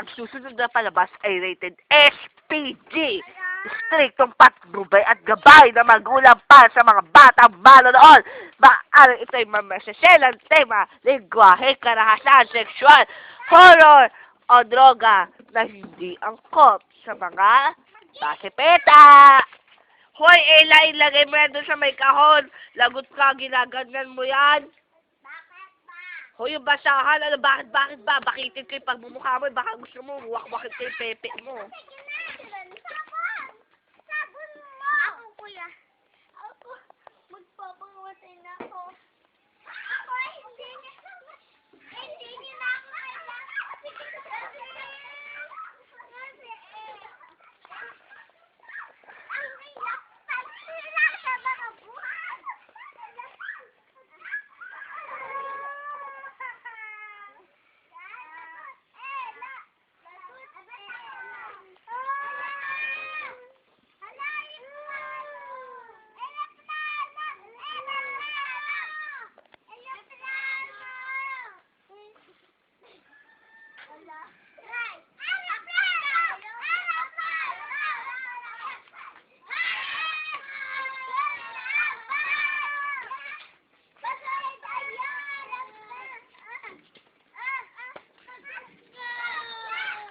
Ang susunod na palabas ay rated SPG. Striktong patnubay at gabay na magulang pa sa mga batang manonood. Maaaring ito'y mamasaselang tema, lingwahe, karahasan, sexual, horror, o droga na hindi angkop sa mga basipeta. Hoy, Ella, ilagay mo yan doon sa may kahon. Lagot ka, ginaganyan mo yan. Hoy, yung basahan, ano, bakit ba? Bakitin ko yung pagmumukha mo, baka gusto mo, wak-wakit ko yung pepe mo. Sabon mo! Ako, kuya. Ako, magpapangatay na ako. Ako, hindi niya na ako kailangan.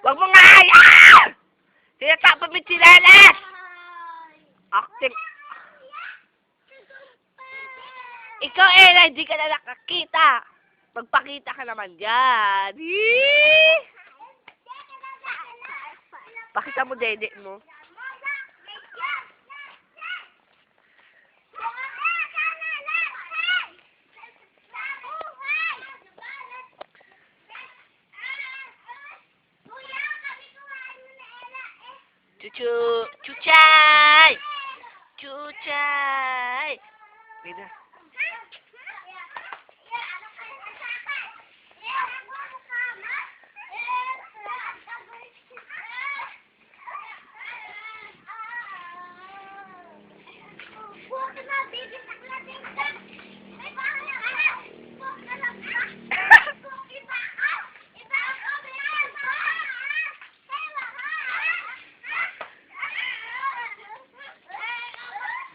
Wag mo nga ayan! Tinatapon mo yung tsinelas! Acting. Ikaw, Ella, hindi ka na nakakita. Magpakita ka naman dyan. Eee! Pakita mo dede mo. Chuchay! Chuchay! Mira.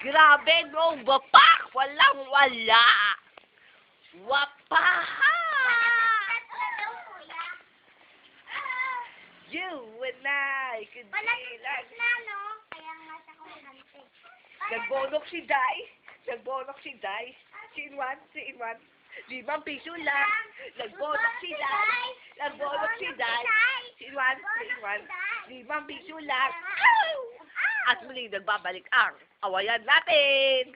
Grabe, no? Wapak! Walang-wala! Wapaha! You and I could be like... Nagbonok si Dai. Si Inwan. 5 piso lang. Nagbonok si Dai. Si Inwan. 5 piso lang. At muli nagbabalik ang awayan natin.